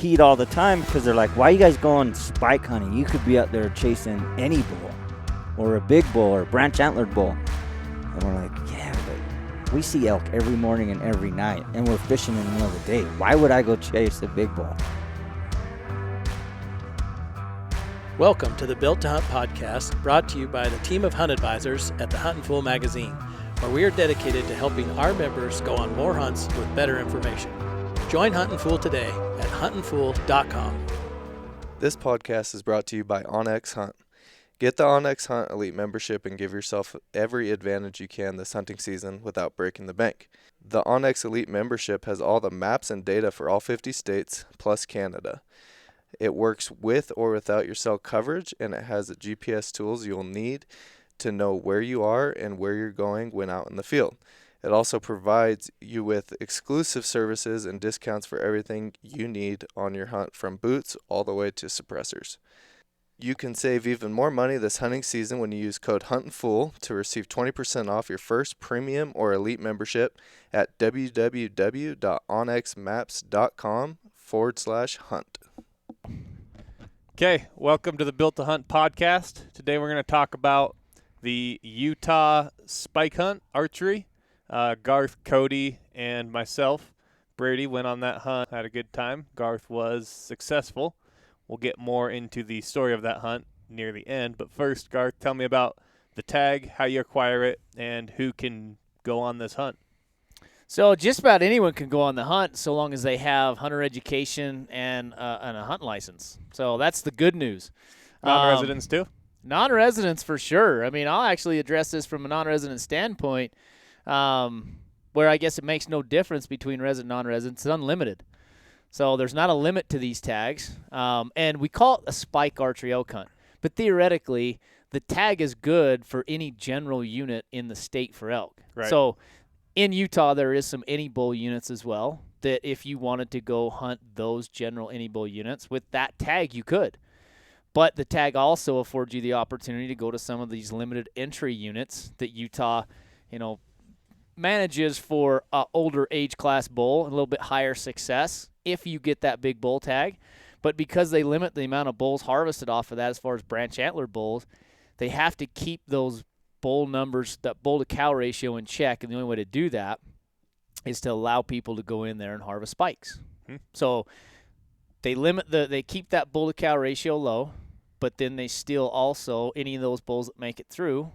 heat all the time because they're like, why are you guys going spike hunting? You could be out there chasing any bull or a big bull or a branch antlered bull. And we're like, yeah, but we see elk every morning and every night, and we're fishing in the middle of the day. Why would I go chase a big bull? Welcome to the Built to Hunt podcast, brought to you by the team of hunt advisors at the Huntin Fool magazine, where we are dedicated to helping our members go on more hunts with better information. Join Huntin Fool today at huntinfool.com. This podcast is brought to you by 𝗀𝗙xe Hunt. Get the 𝗀𝗙xe Hunt Elite membership and give yourself every advantage you can this hunting season without breaking the bank. The 𝗀𝗙xe Elite membership has all the maps and data for all 50 states plus Canada. It works with or without your cell coverage, and it has the GPS tools you'll need to know where you are and where you're going when out in the field. It also provides you with exclusive services and discounts for everything you need on your hunt, from boots all the way to suppressors. You can save even more money this hunting season when you use code HUNTINFOOL to receive 20% off your first premium or elite membership at www.onxmaps.com/hunt. Okay, welcome to the Built to Hunt podcast. Today we're going to talk about the Utah spike hunt archery. Garth, Kody, and myself, Brady, went on that hunt, had a good time. Garth was successful. We'll get more into the story of that hunt near the end. But first, Garth, tell me about the tag, how you acquire it, and who can go on this hunt. So just about anyone can go on the hunt so long as they have hunter education and a hunt license. So that's the good news. Non-residents too? Non-residents for sure. I mean, I'll actually address this from a non-resident standpoint, where I guess it makes no difference between resident and non-resident. It's unlimited. So there's not a limit to these tags. And we call it a spike archery elk hunt. But theoretically, the tag is good for any general unit in the state for elk. Right. So in Utah, there is some any bull units as well, that if you wanted to go hunt those general any bull units, with that tag you could. But the tag also affords you the opportunity to go to some of these limited entry units that Utah, manages for older age class bull, a little bit higher success if you get that big bull tag. But because they limit the amount of bulls harvested off of that as far as branch antler bulls, they have to keep those bull numbers, that bull to cow ratio, in check, and the only way to do that is to allow people to go in there and harvest spikes. So they keep that bull to cow ratio low, but then they still also, any of those bulls that make it through,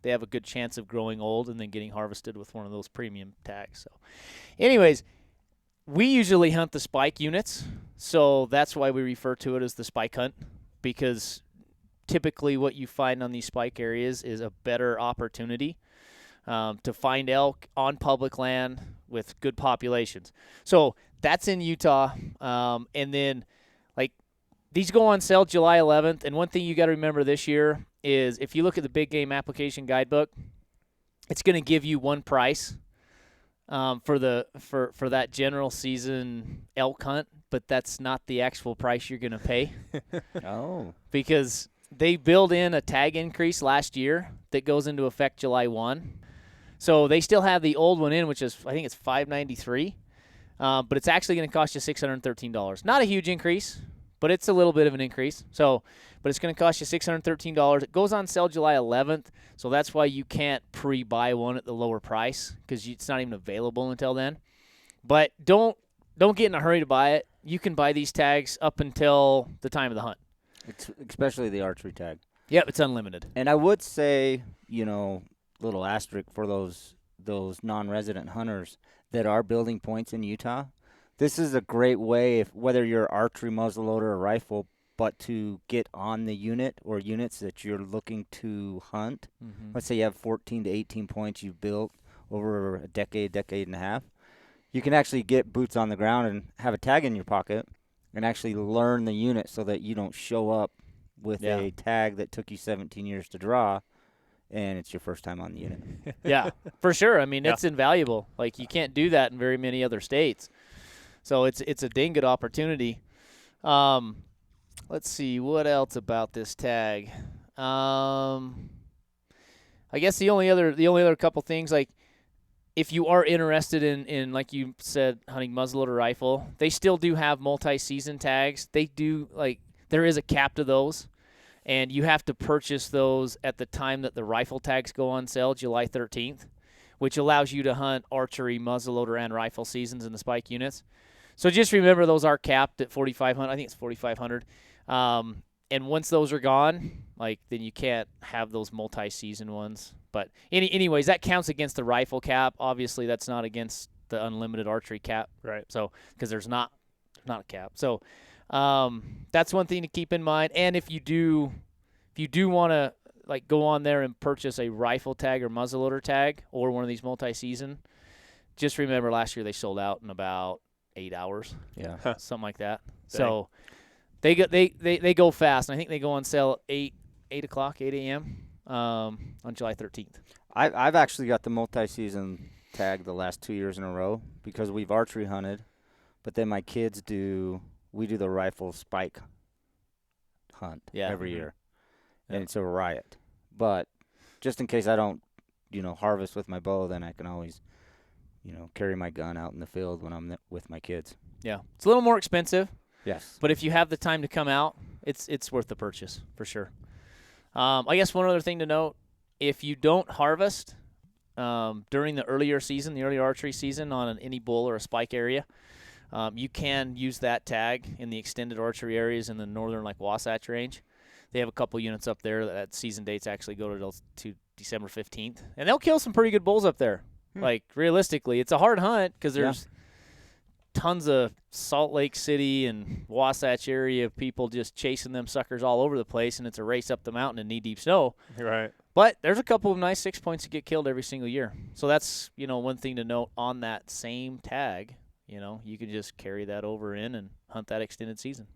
they have a good chance of growing old and then getting harvested with one of those premium tags. So anyways, we usually hunt the spike units, so that's why we refer to it as the spike hunt, because typically what you find on these spike areas is a better opportunity to find elk on public land with good populations. So that's in Utah. And then, these go on sale July 11th. And one thing you got to remember this year is, if you look at the Big Game Application Guidebook, it's going to give you one price for that general season elk hunt, but that's not the actual price you're going to pay. Oh. Because they build in a tag increase last year that goes into effect July 1. So they still have the old one in, which is, I think it's $593. But it's actually going to cost you $613. Not a huge increase, but it's a little bit of an increase. But it's going to cost you $613. It goes on sale July 11th, so that's why you can't pre-buy one at the lower price, because it's not even available until then. But don't get in a hurry to buy it. You can buy these tags up until the time of the hunt. Especially the archery tag. Yep, it's unlimited. And I would say, little asterisk for those non-resident hunters that are building points in Utah. This is a great way, whether you're archery, muzzleloader, or rifle, but to get on the unit or units that you're looking to hunt. Mm-hmm. Let's say you have 14 to 18 points you've built over a decade and a half. You can actually get boots on the ground and have a tag in your pocket and actually learn the unit, so that you don't show up with a tag that took you 17 years to draw, and it's your first time on the unit. Yeah, for sure. I mean, it's invaluable. You can't do that in very many other states. So it's a dang good opportunity. Let's see, what else about this tag? I guess the only other couple things, if you are interested in like you said, hunting muzzleloader rifle, they still do have multi-season tags. They do, like, there is a cap to those, and you have to purchase those at the time that the rifle tags go on sale, July 13th, which allows you to hunt archery, muzzleloader, and rifle seasons in the spike units. So just remember those are capped at 4,500. I think it's 4,500. And once those are gone, like, then you can't have those multi-season ones. But anyways, that counts against the rifle cap. Obviously, that's not against the unlimited archery cap. Right. So, because there's not a cap. So, that's one thing to keep in mind. And if you do want to, like, go on there and purchase a rifle tag or muzzleloader tag or one of these multi-season, just remember last year they sold out in about 8 hours. Yeah. Something like that. Dang. So they go fast. And I think they go on sale at 8 o'clock, 8 a.m. On July 13th. I've actually got the multi-season tag the last 2 years in a row because we've archery hunted, but then my kids we do the rifle spike hunt every year, and it's a riot. But just in case I don't, harvest with my bow, then I can always, carry my gun out in the field when I'm with my kids. Yeah, it's a little more expensive. Yes. But if you have the time to come out, it's worth the purchase for sure. I guess one other thing to note, if you don't harvest during the earlier season, the early archery season on any bull or a spike area, you can use that tag in the extended archery areas in the northern, like, Wasatch Range. They have a couple units up there that season dates actually go to December 15th. And they'll kill some pretty good bulls up there. Like, realistically, it's a hard hunt because there's tons of Salt Lake City and Wasatch area of people just chasing them suckers all over the place, and it's a race up the mountain in knee-deep snow. Right. But there's a couple of nice 6 points that get killed every single year. So that's, one thing to note on that same tag. You can just carry that over in and hunt that extended season.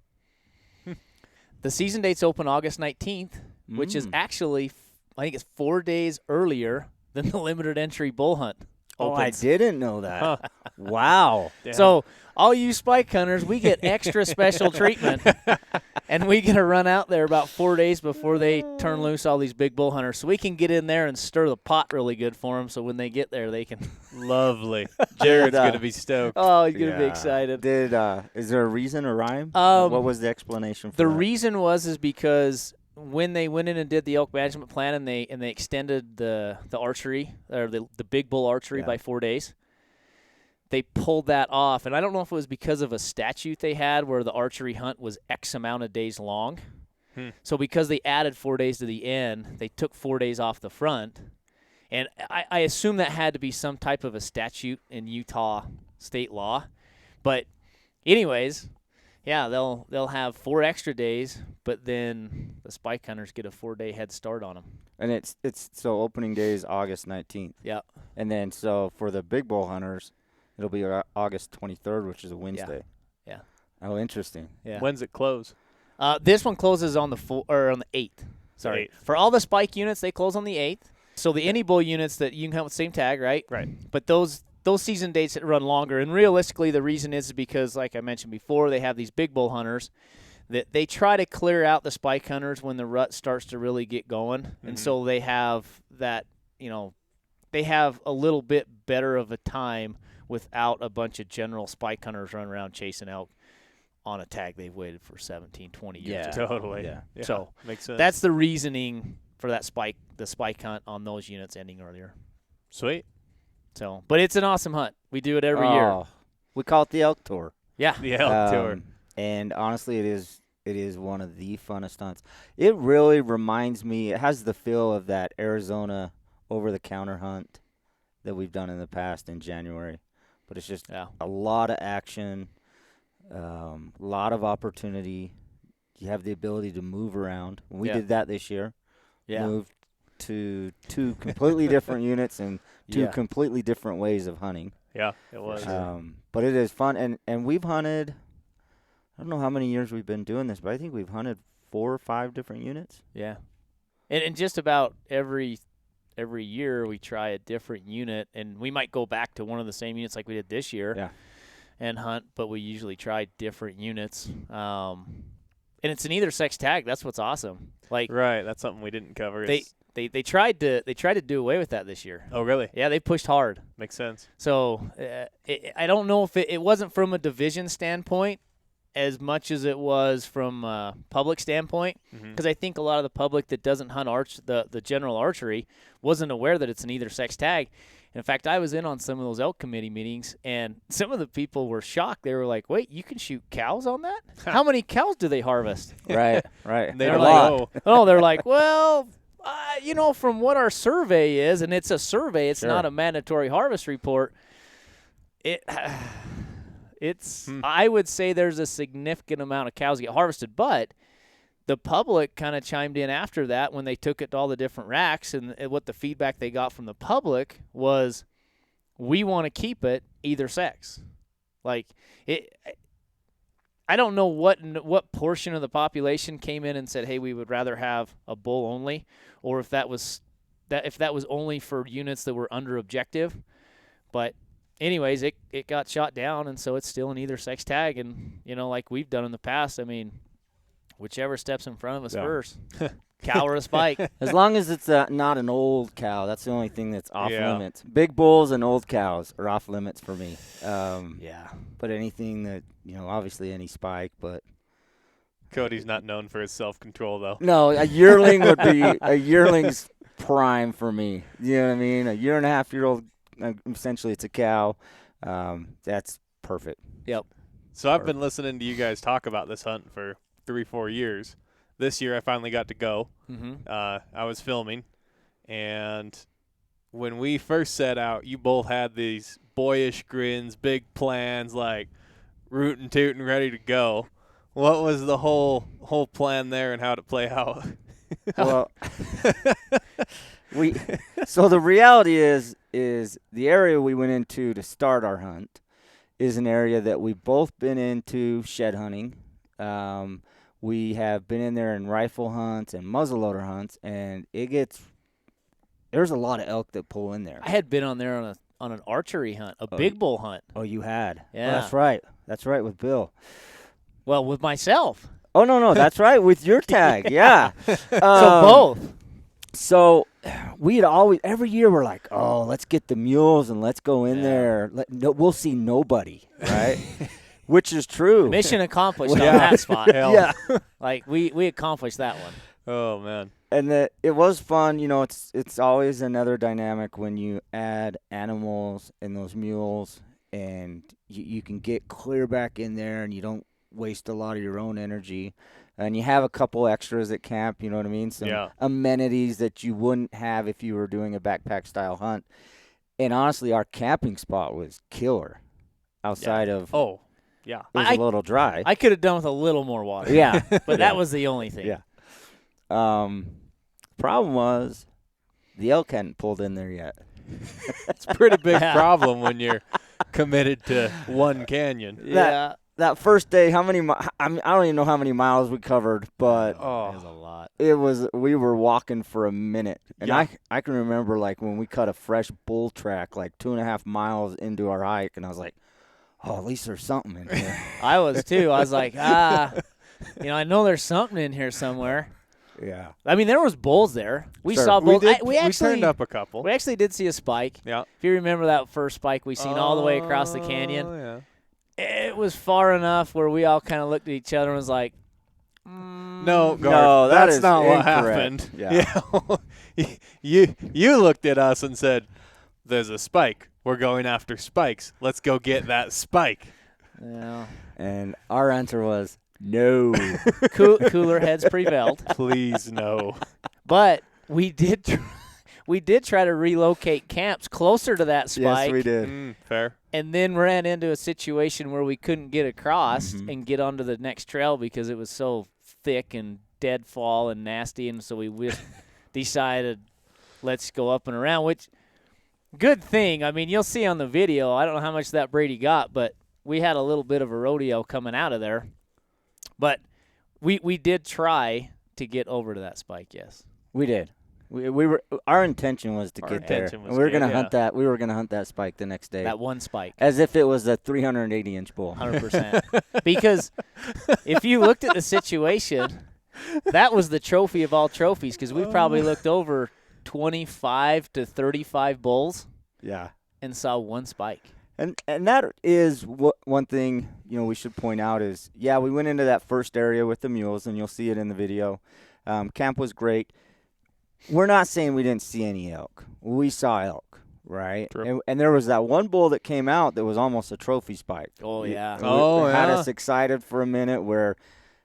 The season dates open August 19th, which is actually, I think it's 4 days earlier than the limited entry bull hunt. Oh, I didn't know that. Huh. Wow. Damn. So all you spike hunters, we get extra special treatment, and we get to run out there about 4 days before they turn loose all these big bull hunters. So we can get in there and stir the pot really good for them, so when they get there, they can. Lovely. Jared's going to be stoked. Oh, he's going to be excited. Is there a reason or rhyme? What was the explanation for the that? reason is because when they went in and did the elk management plan and they extended the archery or the big bull archery by 4 days, they pulled that off. And I don't know if it was because of a statute they had where the archery hunt was X amount of days long. So because they added 4 days to the end, they took 4 days off the front. And I assume that had to be some type of a statute in Utah state law. But anyways, yeah, they'll have 4 extra days, but then the spike hunters get a 4-day head start on them. And it's so opening day is August 19th. Yeah. And then so for the big bull hunters, it'll be August 23rd, which is a Wednesday. Yeah. Oh, interesting. Yeah. When's it close? This one closes on the 8th. Sorry. 8th. For all the spike units, they close on the 8th. So the any bull units that you can hunt with the same tag, right? Right. But those season dates run longer. And realistically, the reason is because, like I mentioned before, they have these big bull hunters that they try to clear out the spike hunters when the rut starts to really get going. Mm-hmm. And so they have that, they have a little bit better of a time without a bunch of general spike hunters running around chasing elk on a tag they've waited for 17, 20 years. Yeah, totally. Yeah. So makes sense. that's the reasoning for the spike hunt on those units ending earlier. Sweet. So, but it's an awesome hunt. We do it every year. We call it the elk tour. Yeah. The elk tour. And honestly, it is one of the funnest hunts. It really reminds me. It has the feel of that Arizona over-the-counter hunt that we've done in the past in January. But it's just a lot of action, a lot of opportunity. You have the ability to move around. We did that this year. Yeah. Moved to 2 completely different units and 2 completely different ways of hunting. Yeah, it was. But it is fun. And we've hunted, I don't know how many years we've been doing this, but I think we've hunted 4 or 5 different units. Yeah. And just about every year we try a different unit, and we might go back to one of the same units like we did this year and hunt, but we usually try different units. And it's an either sex tag. That's what's awesome. Like right, that's something we didn't cover. they tried to do away with that this year. Oh, really? Yeah, they pushed hard. Makes sense. So I don't know if it wasn't from a division standpoint as much as it was from a public standpoint, because I think a lot of the public that doesn't hunt the general archery wasn't aware that it's an either sex tag. In fact, I was in on some of those elk committee meetings, and some of the people were shocked. They were like, "Wait, you can shoot cows on that? How many cows do they harvest?" Right. They're like, "Oh, they're like, well, from what our survey is, and it's a survey, it's not a mandatory harvest report. I would say there's a significant amount of cows get harvested, but the public kind of chimed in after that when they took it to all the different racks, and what the feedback they got from the public was, we want to keep it either sex. Like it. I don't know what portion of the population came in and said, "Hey, we would rather have a bull only," or if that was only for units that were under objective. But anyways, it got shot down, and so it's still an either sex tag. And like we've done in the past, I mean, whichever steps in front of us first, cow or a spike. As long as it's not an old cow, that's the only thing that's off Yeah. limits. Big bulls and old cows are off limits for me. But anything that, obviously any spike, but. Cody's not known for his self-control, though. No, a yearling would be a yearling's prime for me. You know what I mean? A 1.5-year-old, essentially it's a cow. That's perfect. Yep. So I've been listening to you guys talk about this hunt for 3-4 years. This year I finally got to go. I was filming, and when we first set out, you both had these boyish grins, big plans, like rootin' tootin' ready to go. What was the whole plan there, and how did it play out? Well, so the reality is the area we went into to start our hunt is an area that we've both been into shed hunting. We have been in there in rifle hunts and muzzleloader hunts, and there's a lot of elk that pull in there. I had been on there on an archery hunt, a big bull hunt. Oh, you had? Yeah. Well, that's right. That's right, with Bill. Well, with myself. Oh, no, that's right, with your tag, yeah. So both. So we'd always, every year we're like, oh, let's get the mules and let's go in there. We'll see nobody, right? Which is true. Mission accomplished on that spot. Yeah. Like, we accomplished that one. Oh, man. And it was fun. It's always another dynamic when you add animals and those mules, and you can get clear back in there and you don't waste a lot of your own energy. And you have a couple extras at camp, you know what I mean? Some amenities that you wouldn't have if you were doing a backpack-style hunt. And honestly, our camping spot was killer outside of it was a little dry. I could have done with a little more water. Yeah. But that was the only thing. Yeah. Problem was the elk hadn't pulled in there yet. It's a pretty big problem when you're committed to one canyon. Yeah. That first day, how many? I don't even know how many miles we covered, but It was a lot. We were walking for a minute, and I can remember like when we cut a fresh bull track like 2.5 miles into our hike, and I was like, oh, at least there's something in here. I was too. I was like, I know there's something in here somewhere. Yeah. I mean, there was bulls there. We Sure. saw bulls. We turned up a couple. We actually did see a spike. Yeah. If you remember that first spike we seen all the way across the canyon. Oh, yeah. It was far enough where we all kind of looked at each other and was like, No, Garth, No, that's is not what incorrect. happened. Yeah. you looked at us and said, there's a spike. We're going after spikes. Let's go get that spike. yeah. And our answer was no. Cooler heads prevailed. Please, no. But we did try to relocate camps closer to that spike. Yes, we did. Fair. And then ran into a situation where we couldn't get across and get onto the next trail because it was so thick and deadfall and nasty. And so we just decided, let's go up and around, which good thing. I mean, you'll see on the video, I don't know how much that Brady got, but we had a little bit of a rodeo coming out of there. But we did try to get over to that spike, yes. We did. We were. Our intention was to get there. intention was And we were good, gonna yeah. hunt that. We were gonna hunt that spike the next day, That one spike. as if it was a 380-inch bull. 100%. Because if you looked at the situation, that was the trophy of all trophies because we probably looked over 25 to 35 bulls Yeah. and saw one spike. And that is one thing, we should point out is, yeah, we went into that first area with the mules, and you'll see it in the video. Camp was great. We're not saying we didn't see any elk. We saw elk, right? True. And there was that one bull that came out that was almost a trophy spike. Oh, yeah. It had us excited for a minute where,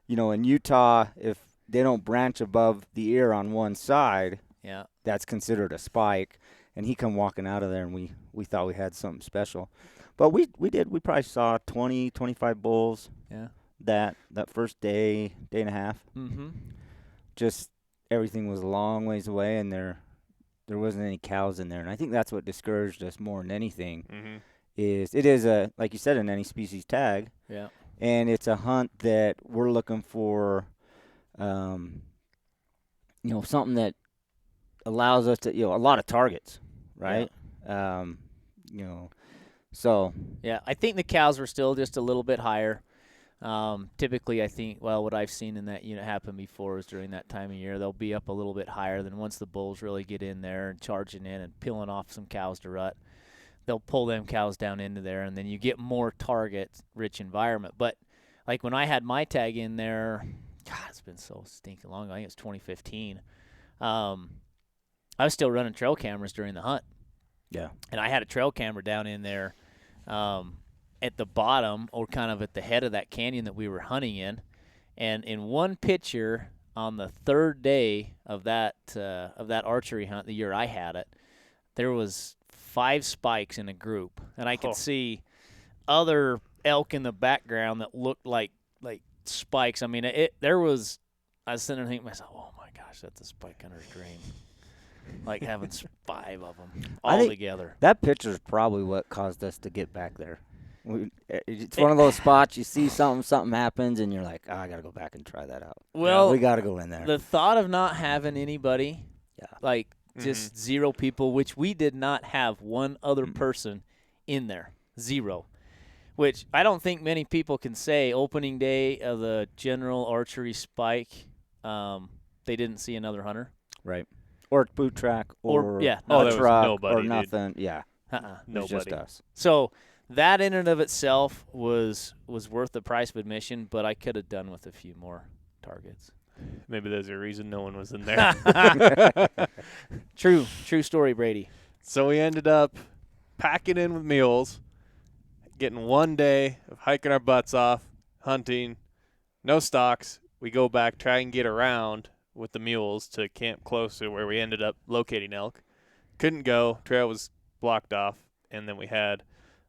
in Utah, if they don't branch above the ear on one side, yeah, that's considered a spike. And he come walking out of there, and we thought we had something special. But we did. We probably saw 20, 25 bulls that first day and a half. Mm-hmm. Just everything was a long ways away, and there wasn't any cows in there. And I think that's what discouraged us more than anything. Mm-hmm. Is it is a, like you said, an any species tag. Yeah. And it's a hunt that we're looking for, something that allows us to, a lot of targets. Right. Yeah. So. Yeah, I think the cows were still just a little bit higher. Typically, I think, what I've seen in that unit happen before is during that time of year, they'll be up a little bit higher than once the bulls really get in there and charging in and peeling off some cows to rut. They'll pull them cows down into there, and then you get more target-rich environment. But, like, when I had my tag in there, God, it's been so stinking long. I think it was 2015. I was still running trail cameras during the hunt. Yeah. And I had a trail camera down in there at the bottom or kind of at the head of that canyon that we were hunting in. And in one picture on the third day of that archery hunt, the year I had it, there was 5 spikes in a group. And I could see other elk in the background that looked like spikes. I mean, I was sitting there thinking to myself, oh, my gosh, that's a spike hunter's dream. Like having 5 of them all together. That picture is probably what caused us to get back there. It's one of those spots you see something happens, and you're like, I got to go back and try that out. Well, we got to go in there. The thought of not having anybody, just 0 people, which we did not have one other person in there, 0. Which I don't think many people can say opening day of the general archery spike, they didn't see another hunter. Right. Or boot track, or a truck, nobody, or nothing. Dude. Yeah, nobody. It's just us. So that in and of itself was worth the price of admission, but I could have done with a few more targets. Maybe there's a reason no one was in there. True story, Brady. So we ended up packing in with mules, getting one day of hiking our butts off, hunting, no stocks. We go back, try and get around with the mules to camp close to where we ended up locating elk. Couldn't go. Trail was blocked off, and then we had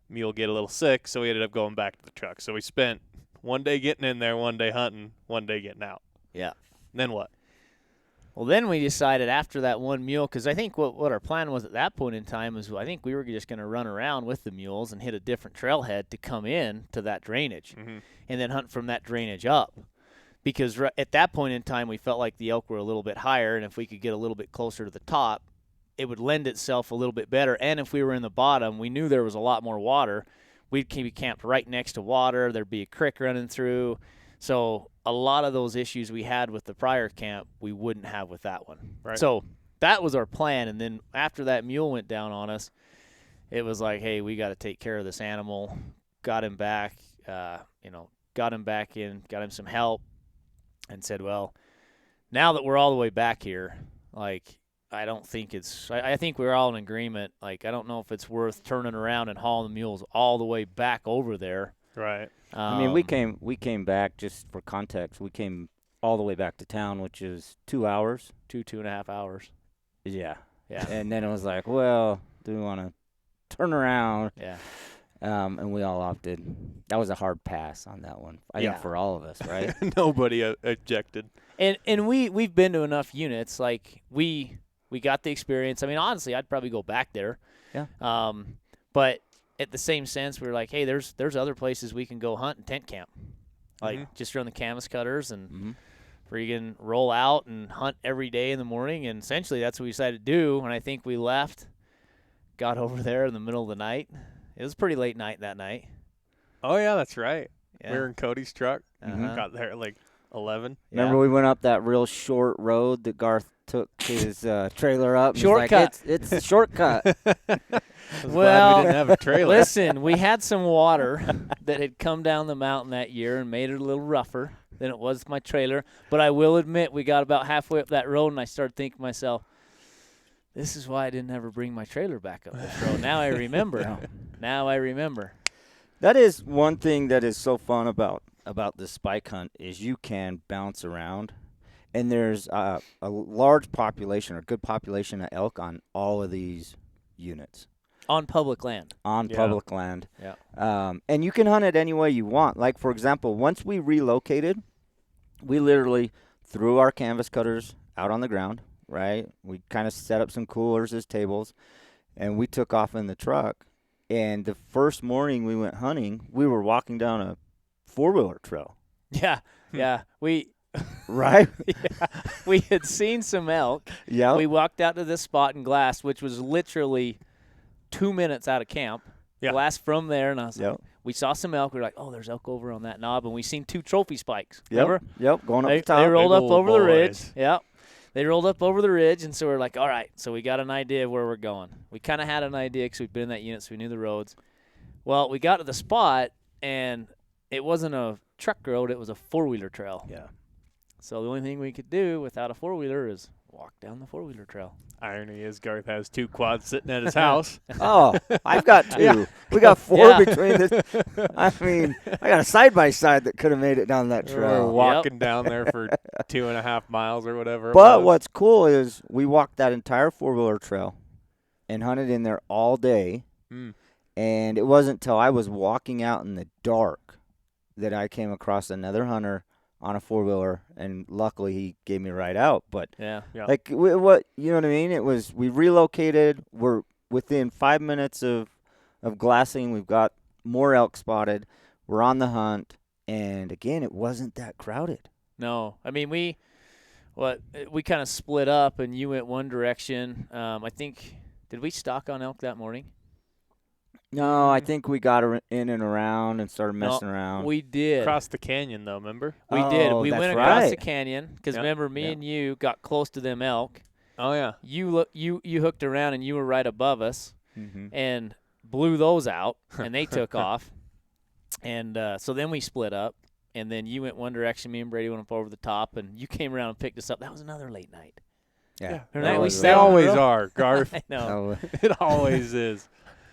mule get a little sick, so we ended up going back to the truck. So we spent one day getting in there, one day hunting, one day getting out. Yeah. And then what? Well, then we decided after that one mule, because I think what our plan was at that point in time was I think we were just going to run around with the mules and hit a different trailhead to come in to that drainage and then hunt from that drainage up. Because at that point in time, we felt like the elk were a little bit higher, and if we could get a little bit closer to the top, it would lend itself a little bit better. And if we were in the bottom, we knew there was a lot more water. We'd be camped right next to water. There'd be a creek running through. So a lot of those issues we had with the prior camp, we wouldn't have with that one. Right. So that was our plan. And then after that mule went down on us, it was like, hey, we got to take care of this animal. Got him back, got him back in, got him some help. And said, well, now that we're all the way back here, I think we're all in agreement. I don't know if it's worth turning around and hauling the mules all the way back over there. Right. I mean, we came back, just for context, we came all the way back to town, which is 2 hours. 2.5 hours. Yeah. Yeah. And then it was like, well, do we want to turn around? Yeah. And we all opted. That was a hard pass on that one. I think for all of us, right? Nobody objected. And we've been to enough units. We got the experience. I mean, honestly, I'd probably go back there. Yeah. But at the same sense, we were like, hey, there's other places we can go hunt and tent camp. Just run the canvas cutters and freaking roll out and hunt every day in the morning. And essentially that's what we decided to do. And I think we left, got over there in the middle of the night. It was a pretty late night that night. Oh, yeah, that's right. Yeah. We were in Cody's truck. Uh-huh. Got there at 11. Remember we went up that real short road that Garth took his trailer up. And Shortcut. he's like, it's a shortcut. Glad we didn't have a trailer. Listen, we had some water that had come down the mountain that year and made it a little rougher than it was my trailer. But I will admit, we got about halfway up that road, and I started thinking to myself, this is why I didn't ever bring my trailer back up this road. Now I remember. Now I remember. That is one thing that is so fun about this spike hunt is you can bounce around, and there's a large population or good population of elk on all of these units. On public land. On public land. Yeah. And you can hunt it any way you want. Like, for example, once we relocated, we literally threw our canvas cutters out on the ground, right? We kind of set up some coolers as tables, and we took off in the truck. And the first morning we went hunting, we were walking down a four-wheeler trail. Yeah. Yeah. Right? We had seen some elk. Yeah. We walked out to this spot in Glass, which was literally 2 minutes out of camp. Yeah. Glass from there, and I was Yep. like, we saw some elk. We were like, oh, there's elk over on that knob, and we seen 2 trophy spikes. Yep. Remember? Yep. Going up They the top. rolled Big up old over the ridge. boys. Yep. They rolled up over the ridge, and so we're like, all right, so we got an idea of where we're going. We kind of had an idea because we'd been in that unit, so we knew the roads. Well, we got to the spot, and it wasn't a truck road. It was a four-wheeler trail. Yeah. So the only thing we could do without a four-wheeler is walk down the four-wheeler trail. Irony is Garth has 2 quads sitting at his house. Oh, I've got 2. We got 4 Yeah. between this. I mean, I got a side-by-side that could have made it down that We were trail. walking down there for 2.5 miles or whatever. it But was. what's cool is we walked that entire four-wheeler trail and hunted in there all day. Mm. And it wasn't until I was walking out in the dark that I came across another hunter on a four-wheeler, and luckily he gave me a ride out. But Yeah. Yeah. like, what you know what I mean? It was, we relocated. We're within 5 minutes of glassing. We've got more elk spotted. We're on the hunt, and again, it wasn't that crowded. No. I mean, we kind of split up, and you went one direction. I think, did we stalk on elk that morning? No, I think we got in and around and started No, messing around. We did. Across the canyon, though, remember? We did. Oh, We that's went across the right. canyon because Yep. remember, me Yep. and you got close to them elk. Oh, yeah. You hooked around and you were right above us Mhm. and blew those out, and they took off. And so then we split up, and then you went one direction. Me and Brady went up over the top, and you came around and picked us up. That was another late night. Yeah. Her that night we was sat They on the always road. are, Garth. I know. It always is.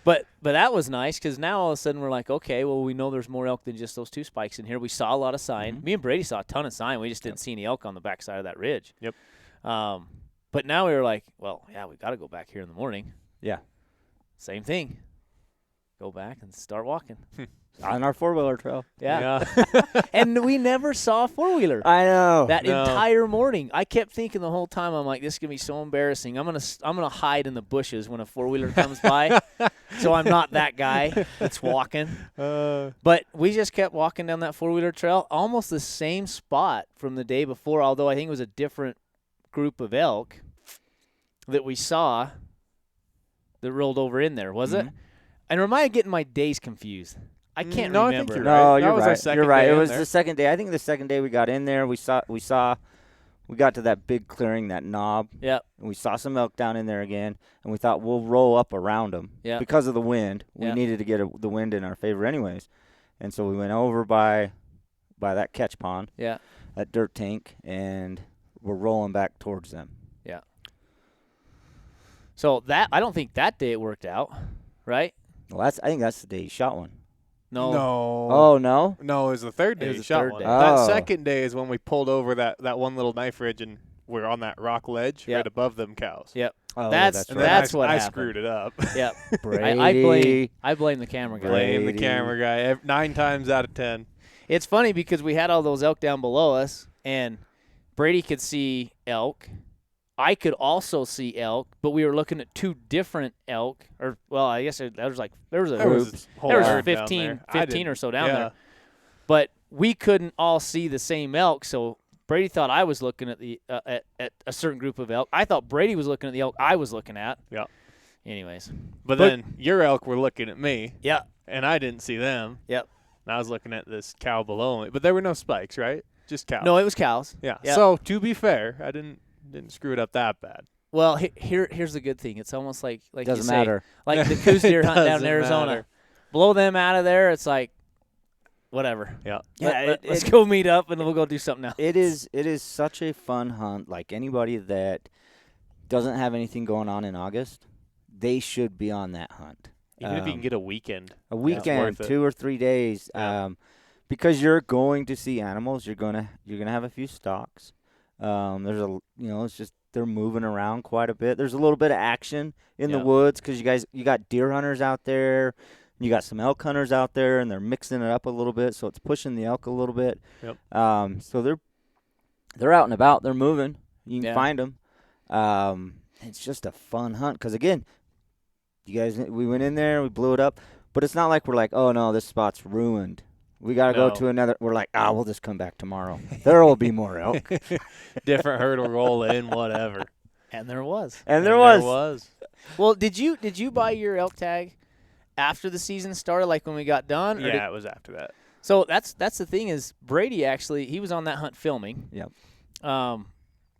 But that was nice because now all of a sudden we're like, okay, well, we know there's more elk than just those 2 spikes in here. We saw a lot of sign. Me and Brady saw a ton of sign. We just didn't see any elk on the backside of that ridge. Yep. But now we were like, well, yeah, we got to go back here in the morning. Yeah. Same thing. Go back and start walking. On our four-wheeler trail. Yeah. And we never saw a four-wheeler. I know. That No. entire morning, I kept thinking the whole time, I'm like, this is gonna be so embarrassing. I'm gonna hide in the bushes when a four-wheeler comes by, so I'm not that guy that's walking. But we just kept walking down that four-wheeler trail, almost the same spot from the day before, although I think it was a different group of elk that we saw that rolled over in there. Was it? And am I getting my days confused? I can't No, I remember. think you're No, right. you're That was our right. second You're right. day It in was there. the second day. I think the second day we got in there, we got to that big clearing, that knob, Yep. and we saw some elk down in there again, and we thought we'll roll up around them Yeah. because of the wind. We Yeah. needed to get the wind in our favor anyways, and so we went over by that catch pond, Yeah. that dirt tank, and we're rolling back towards them. Yeah. So I don't think that day it worked out, right? Well, I think that's the day he shot one. No. No. Oh no. No, it was the third day It was you the shot third one. day. That Oh. second day is when we pulled over that one little knife ridge and we're on that rock ledge Yep. right above them cows. Yep. Oh, That's- And right. then That's I, what I happened. screwed it up. Yep. Brady. I blame the camera guy. Blame the Brady. camera guy 9 times out of 10. It's funny because we had all those elk down below us, and Brady could see elk. I could also see elk, but we were looking at 2 different elk. Or well, I guess there was a There was there was herd down 15 there. I 15 didn't- or so down yeah. there. But we couldn't all see the same elk, so Brady thought I was looking at the at a certain group of elk. I thought Brady was looking at the elk I was looking at. Yeah. Anyways. But then your elk were looking at me, Yeah. and I didn't see them. Yep. And I was looking at this cow below me. But there were no spikes, right? Just cows. No, it was cows. Yeah. Yep. So, to be fair, I didn't Didn't screw it up that bad. Well, here's the good thing. It's almost like Doesn't you say, matter. like the 𝗚zie deer hunt down in Doesn't Arizona. matter. Blow them out of there. It's like, whatever. Yeah. Yeah, Let's go meet up and we'll go do something else. It is such a fun hunt. Like anybody that doesn't have anything going on in August, they should be on that hunt. Even if you can get a weekend. A it's weekend, worth it. 2 or 3 days, Yeah. because you're going to see animals. You're gonna have a few stalks. There's it's just they're moving around quite a bit. There's a little bit of action in the Yeah. woods because you got deer hunters out there. You got some elk hunters out there, and they're mixing it up a little bit, so it's pushing the elk a little bit. Yep. So they're out and about. They're moving. You can Yeah. find them. It's just a fun hunt because, again, we went in there, we blew it up, but it's not like we're like, oh, no, this spot's ruined. We got to No. go to another. We're like, we'll just come back tomorrow. There will be more elk. Different herd will roll in, whatever. And there was. And there There was. was. Well, did you buy your elk tag after the season started, like when we got done? Or Yeah, it was after that. So that's the thing is Brady actually he was on that hunt filming. Yep. And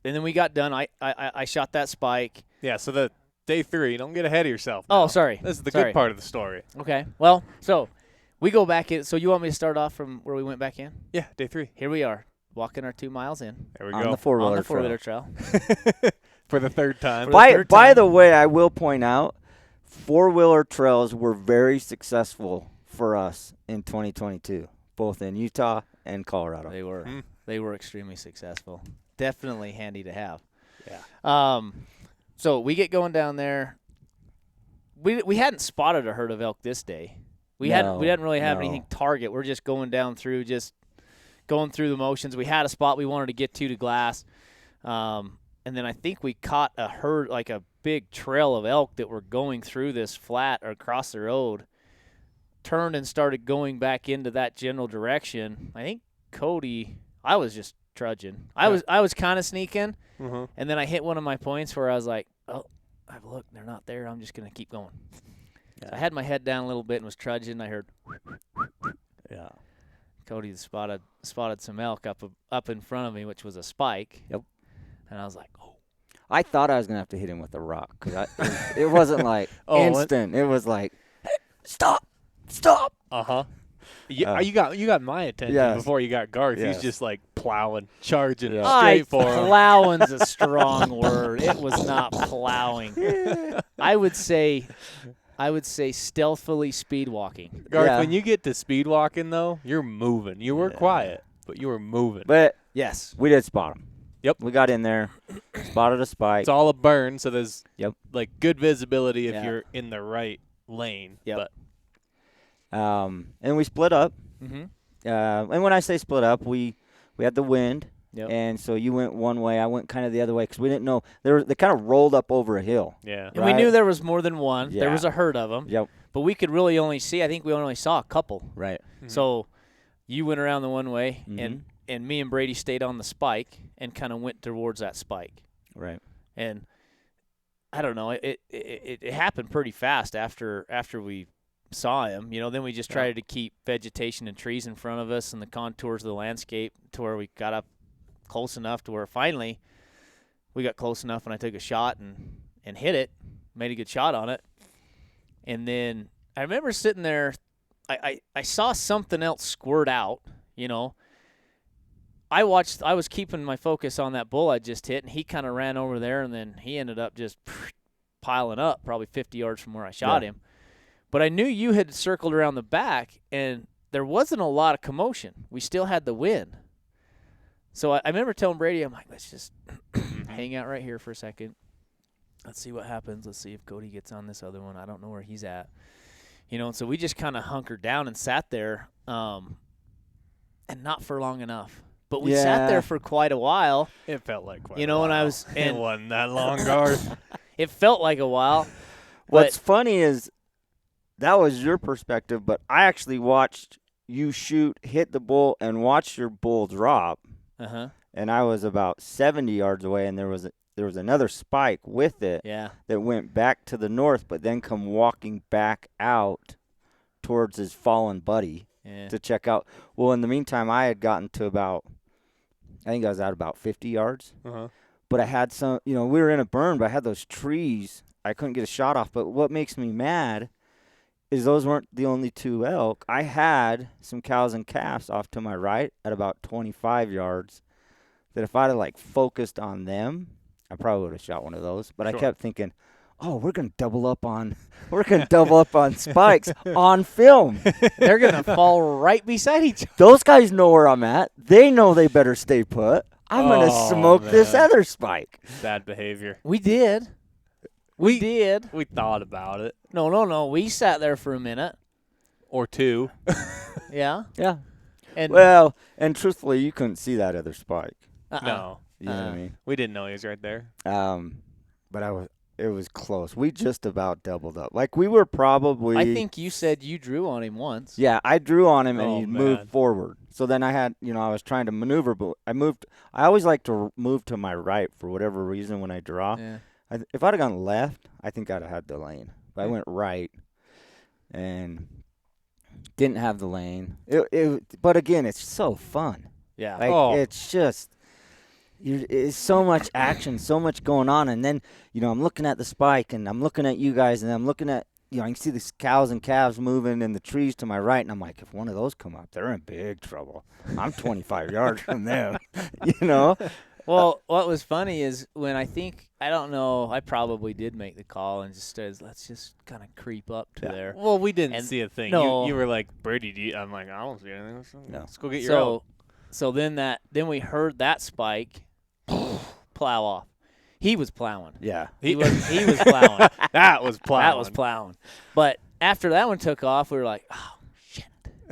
then we got done. I shot that spike. Yeah, so the day 3, don't get ahead of yourself. Oh, now. sorry. This is the Sorry. good part of the story. Okay. Well, so we go back in. So you want me to start off from where we went back in? Yeah, day 3. Here we are, walking our 2 miles in There we On go. the four-wheeler on the trail. 4-wheeler trail. For the 3rd time. For the By third time. the way, I will point out, 4-wheeler trails were very successful for us in 2022, both in Utah and Colorado. They were. Hmm. They were extremely successful. Definitely handy to have. Yeah. So we get going down there. We hadn't spotted a herd of elk this day. We didn't really have no. anything target. We're just going down through, just going through the motions. We had a spot we wanted to get to glass. And then I think we caught a herd, like a big trail of elk that were going through this flat or across the road, turned and started going back into that general direction. I think Kody, I was just trudging. I was kind of sneaking, Mm-hmm. and then I hit one of my points where I was like, oh, I've looked, they're not there. I'm just going to keep going. So I had my head down a little bit and was trudging. I heard Yeah. Kody spotted some elk up in front of me, which was a spike. Yep. And I was like, oh. I thought I was going to have to hit him with a rock because it wasn't like Oh, instant. It was like, hey, stop. Uh-huh. Yeah, you got my attention Yes. before you got Garth. Yes. He's just like plowing, charging Yeah. straight for him. Plowing's a strong word. It was not plowing. I would say stealthily speed walking. Garth, Yeah. when you get to speed walking, though, you're moving. You were quiet, but you were moving. But Yes. we did spot him. Yep. We got in there, spotted a spike. It's all a burn, so there's Yep. like good visibility if Yeah. you're in the right lane. Yep. But And we split up. Mm-hmm. And when I say split up, we had the wind. Yep. And so you went one way, I went kind of the other way because we didn't know. They kind of rolled up over a hill. yeah. And we Right. knew there was more than one. There Yeah. was a herd of them. Yep. But we could really only see, I think we only saw a couple. Right. Mhm. So you went around the one way, Mhm. and me and Brady stayed on the spike and kind of went towards that spike. Right. And I don't know, it happened pretty fast after we saw him. You know, then we just Yeah. tried to keep vegetation and trees in front of us and the contours of the landscape to where we got up close enough to where finally we got close enough and I took a shot and hit it, made a good shot on it. And then I remember sitting there, I saw something else squirt out, you know. I was keeping my focus on that bull I just hit, and he kind of ran over there, and then he ended up just piling up probably 50 yards from where I shot him. But I knew you had circled around the back, and there wasn't a lot of commotion. We still had the wind. So I remember telling Brady, I'm like, let's just hang out right here for a second. Let's see what happens. Let's see if Kody gets on this other one. I don't know where he's at. You know, and so we just kind of hunkered down and sat there, and not for long enough. But we sat Yeah. there for quite a while. It felt like quite You a know, while. and I was- It and- wasn't that long, Garth. It felt like a while. What's funny is that was your perspective, but I actually watched you hit the bull, and watch your bull drop. Uh-huh. And I was about 70 yards away, and there was another spike with it Yeah. that went back to the north, but then come walking back out towards his fallen buddy Yeah. to check out. Well, in the meantime, I had gotten to I think I was at about 50 yards. Uh-huh. but I had some, we were in a burn, but I had those trees. I couldn't get a shot off. But what makes me mad is those weren't the only 2 elk. I had some cows and calves off to my right at about 25 yards that if I'd have, focused on them, I probably would have shot one of those. But Sure. I kept thinking, oh, we're going to double up on spikes on film. They're going to fall right beside each other. Those guys know where I'm at. They know they better stay put. I'm going to Oh, smoke this man. other spike. Bad behavior. We did. We did. We thought about it. No. We sat there for a minute. Or 2. Yeah. Yeah. And Well, and truthfully, you couldn't see that other spike. No. You know what I mean? We didn't know he was right there. But it was close. We just about doubled up. We were probably. I think you said you drew on him once. Yeah, I drew on him and Oh, he man. moved forward. So then I had, I was trying to maneuver, but I always like to move to my right for whatever reason when I draw. Yeah. If I'd have gone left, I think I'd have had the lane. But I went right and didn't have the lane. But again, it's so fun. Yeah. It's just, it's so much action, so much going on. And then, I'm looking at the spike and I'm looking at you guys and I'm looking at, I can see the cows and calves moving in the trees to my right. And I'm like, if one of those come up, they're in big trouble. I'm 25 yards from them, Well, what was funny is when I don't know, I probably did make the call and just said, let's just kind of creep up to there. Well, we didn't And see a thing. no. You were like, Brady, I'm like, I don't see anything. No. Let's go get your elk. So then we heard that spike plow off. He was plowing. Yeah. He was plowing. That was plowing. That was plowing. But after that one took off, we were like, oh, shit.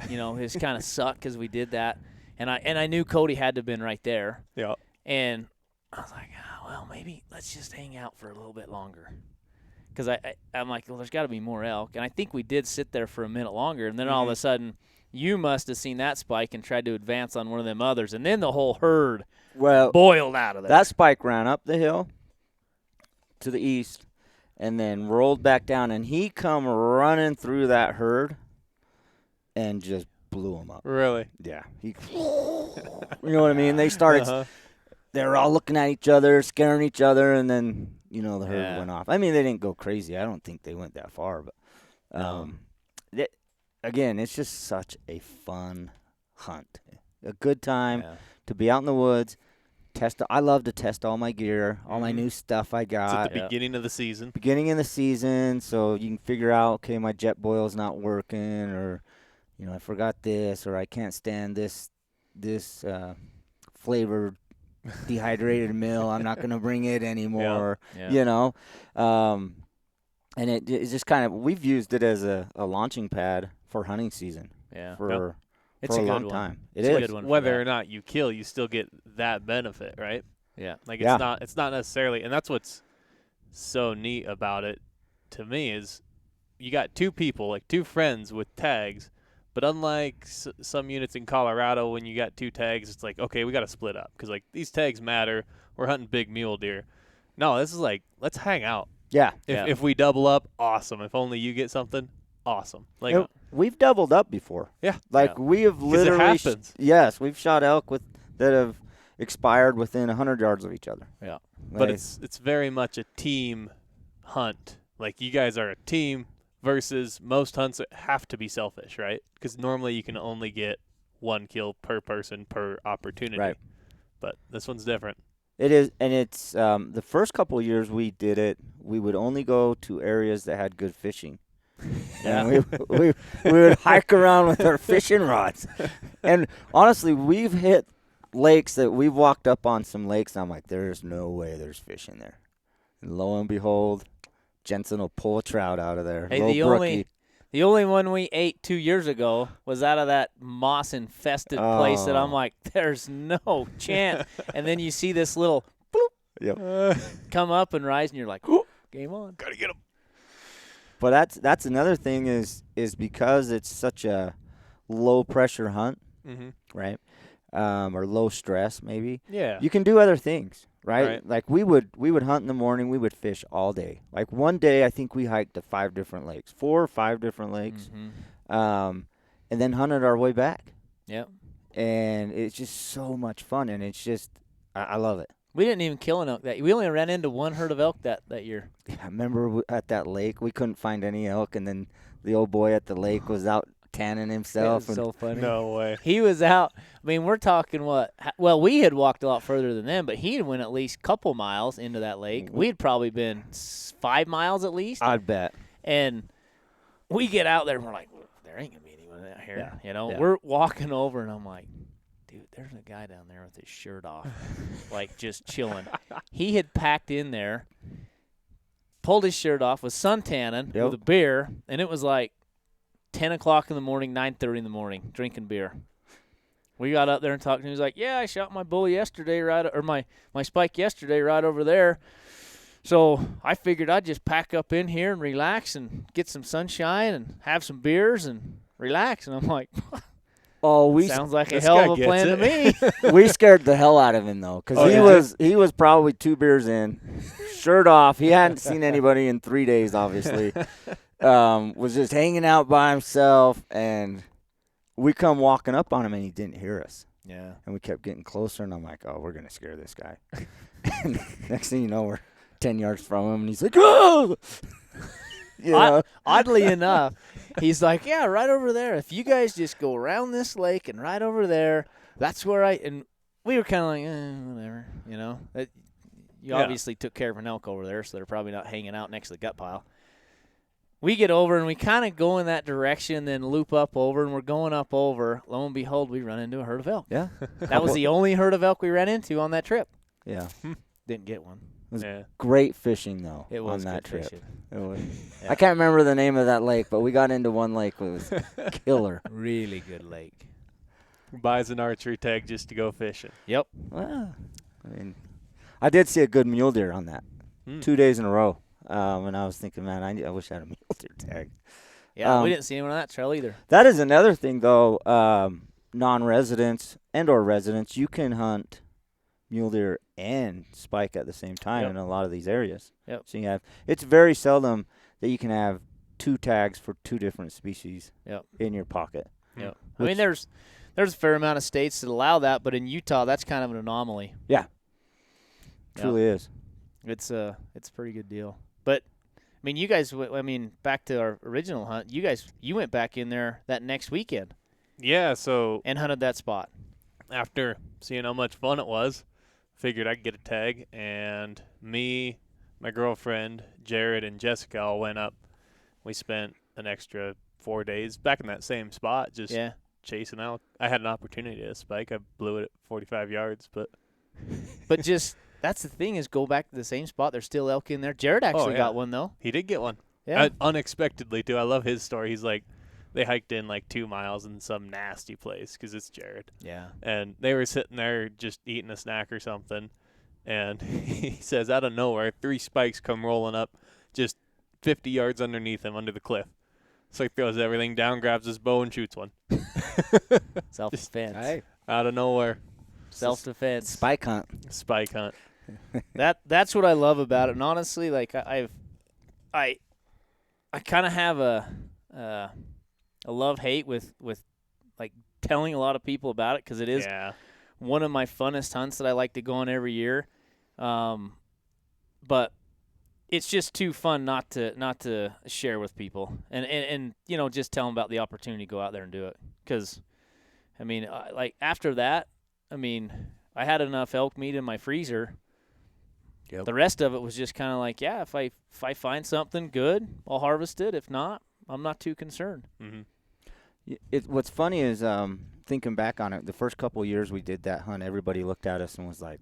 It just kind of sucked because we did that. And I knew Kody had to have been right there. Yeah. And I was like, well, maybe let's just hang out for a little bit longer. Because I'm like, well, there's got to be more elk. And I think we did sit there for a minute longer. And then all of a sudden, you must have seen that spike and tried to advance on one of them others. And then the whole herd boiled out of there. That spike ran up the hill to the east and then rolled back down. And he come running through that herd and just blew him up. Really? Yeah. You know what I mean? They started they were all looking at each other, scaring each other, and then, the herd went off. I mean, they didn't go crazy. I don't think they went that far. But, again, it's just such a fun hunt. A good time to be out in the woods. I love to test all my gear, all my new stuff I It's got. at the beginning of the season. Beginning of the season, so you can figure out, okay, my jet boil's not working, or, I forgot this, or I can't stand this flavored dehydrated meal. I'm not going to bring it anymore. Yeah. And it's just kind of, we've used it as a launching pad for hunting season. Yeah. For It's a a good long one. time. It's a good one. Whether or not you kill, you still get that benefit, right? Yeah. It's not necessarily, and that's what's so neat about it to me is you got 2 people, 2 friends with tags, but unlike some units in Colorado, when you got 2 tags, it's like, okay, we got to split up because these tags matter. We're hunting big mule deer. No, this is let's hang out. Yeah. If we double up, awesome. If only you get something, awesome. We've doubled up before. Yeah. We have 'Cause it literally happens. yes, we've shot elk that have expired within 100 yards of each other. Yeah. But it's very much a team hunt. You guys are a team versus most hunts that have to be selfish, right? Because normally you can only get 1 kill per person per opportunity. Right. But this one's different. It is, and it's the first couple of years we did it, we would only go to areas that had good fishing. Yeah. And we would hike around with our fishing rods. And honestly, we've hit lakes that we've walked up on some lakes, and I'm like, there's no way there's fish in there. And lo and behold, Jensen will pull a trout out of there. Hey, Little the only one we ate 2 years ago was out of that moss-infested place that I'm like, there's no chance. And then you see this little bloop come up and rise, and you're like, oh, game on. Gotta get them. But that's another thing is because it's such a low-pressure hunt, right, or low stress maybe. Yeah. You can do other things. Right? We would hunt in the morning. We would fish all day. One day, I think we hiked to 4 or 5 different lakes, and then hunted our way back. Yep. And it's just so much fun, and it's just I love it. We didn't even kill an elk we only ran into one herd of elk that year. Yeah, I remember at that lake, we couldn't find any elk, and then the old boy at the lake was out tanning himself. It was so funny. No way. He was out. I mean, we're talking what? Well, we had walked a lot further than them, but he had went at least a couple miles into that lake. We had probably been 5 miles at least. I'd bet. And we get out there, and we're like, there ain't going to be anyone out here. Yeah. You know, Yeah. we're walking over, and I'm like, dude, there's a guy down there with his shirt off, like just chilling. He had packed in there, pulled his shirt off, was suntanning with a beer, and it was like 10 o'clock in the morning, 9:30 in the morning, drinking beer. We got up there and talked, and he was like, yeah, I shot my bull yesterday, or my spike yesterday right over there. So I figured I'd just pack up in here and relax and get some sunshine and have some beers and relax. And I'm like, Oh, sounds like a this hell guy of a gets plan it. to me. we scared the hell out of him though, because he was probably 2 beers in, shirt off. He hadn't seen anybody in 3 days, obviously. Was just hanging out by himself, and we come walking up on him, and he didn't hear us. Yeah. And we kept getting closer, and I'm like, oh, we're gonna scare this guy. And next thing you know, we're 10 yards from him, and he's like, oh! You know? Oddly enough, he's like, yeah, right over there. If you guys just go around this lake and right over there, that's where and we were kind of like, whatever, you know. You obviously took care of an elk over there, so they're probably not hanging out next to the gut pile. We get over, and we kind of go in that direction, then loop up over, and we're going up over. Lo and behold, we run into a herd of elk. Yeah. That was the only herd of elk we ran into on that trip. Yeah. Didn't get one. Yeah. Great fishing, though, It was on that good trip. fishing. It was. Yeah. I can't remember the name of that lake, but we got into one lake that was killer. Really good lake. Buys an archery tag just to go fishing. Yep. Well, I mean, I did see a good mule deer on that 2 days in a row. And I was thinking, man, I wish I had a mule deer tag. Yeah, we didn't see anyone on that trail either. That is another thing, though. Non-residents and/or residents, you can hunt mule deer and spike at the same time in a lot of these areas. Yep. So it's very seldom that you can have 2 tags for 2 different species in your pocket. Yep. I mean, there's a fair amount of states that allow that, but in Utah, that's kind of an anomaly. Yeah. Truly is. It's a pretty good deal. But I mean, you guys. I mean, back to our original hunt. You went back in there that next weekend Yeah, so and hunted that spot. after seeing how much fun it was, figured I'd get a tag, and me, my girlfriend, Jared, and Jessica all went up. We spent an extra 4 days back in that same spot, just chasing elk. I had an opportunity to spike. I blew it at 45 yards, but just that's the thing is go back to the same spot. There's still elk in there. Jared actually got one though. he did get one. Yeah. Unexpectedly, too. I love his story. He's like, they hiked in like 2 miles in some nasty place because it's Jared. Yeah. And they were sitting there just eating a snack or something. And he says, out of nowhere, 3 spikes come rolling up just 50 yards underneath him under the cliff. So he throws everything down, grabs his bow, and shoots one. Self-defense. Hey. Out of nowhere. Self-defense. Spike hunt. Spike hunt. That's what I love about it. And honestly, like I kind of have a love-hate with like telling a lot of people about it because it is one of my funnest hunts that I like to go on every year. But it's just too fun not to share with people and you know, just tell them about the opportunity to go out there and do it. Because I mean, like after that, I mean, I had enough elk meat in my freezer. Yep. The rest of it was just kind of like, yeah, if I find something good, I'll harvest it. If not, I'm not too concerned. Mm-hmm. What's funny is thinking back on it, the first couple of years we did that hunt, everybody looked at us and was like,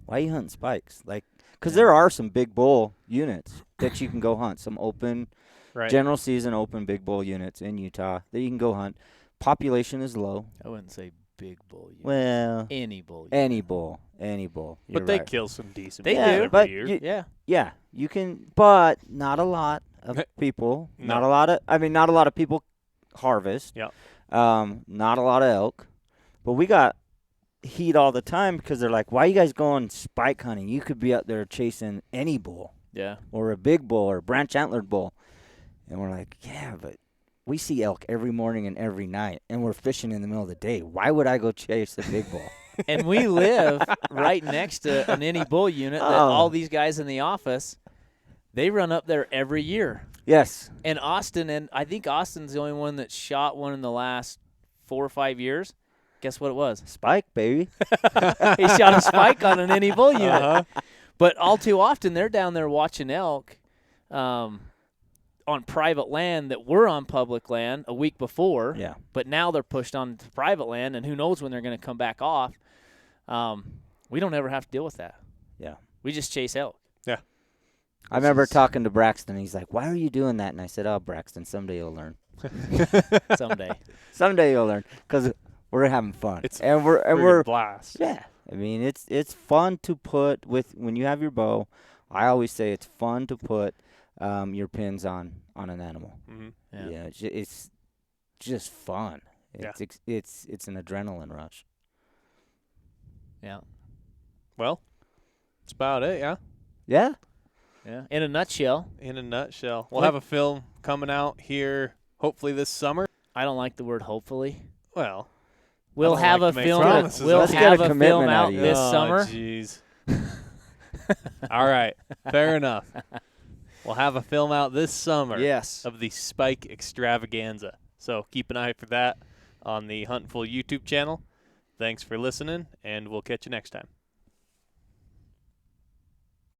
why are you hunting spikes? Like, because there are some big bull units that you can go hunt, some open, general season open big bull units in Utah that you can go hunt. Population is low. I wouldn't say big bull unit. Well, any bull unit. any bull. But they kill some decent They bulls do. every but year. Yeah, you can, but not a lot of people. No. Not a lot of people harvest. Yeah. Not a lot of elk. But we got heat all the time because they're like, why are you guys going spike hunting? You could be out there chasing any bull. Yeah. Or a big bull or a branch antlered bull. And we're like, yeah, but we see elk every morning and every night, and we're fishing in the middle of the day. Why would I go chase a big bull? And we live right next to an any bull unit that all these guys in the office, they run up there every year. Yes. And I think Austin's the only one that shot one in the last 4 or 5 years. Guess what it was? Spike, baby. He shot a spike on an any bull unit. But all too often, they're down there watching elk on private land that were on public land a week before. Yeah. But now they're pushed onto private land, and who knows when they're going to come back off. We don't ever have to deal with that. Yeah. We just chase elk. Yeah. I remember talking to Braxton. He's like, "Why are you doing that?" And I said, "Oh, Braxton, someday you'll learn. Someday. Someday you'll learn, because we're having fun. It's we're blast. Yeah. I mean, it's fun to put when you have your bow. I always say it's fun to put your pins on an animal. Mm-hmm. Yeah. It's just fun. It's an adrenaline rush. Yeah. Well, that's about it. Yeah. Yeah. Yeah. In a nutshell. In a nutshell, we'll have a film coming out here hopefully this summer. I don't like the word hopefully. Well, We'll don't have like a to make film. promises. We'll Let's get have a a commitment film out out of you. this Oh, summer. Jeez. All right. Fair enough. We'll have a film out this summer. Yes. Of the Spike Extravaganza. So keep an eye for that on the Huntin' YouTube channel. Thanks for listening, and we'll catch you next time.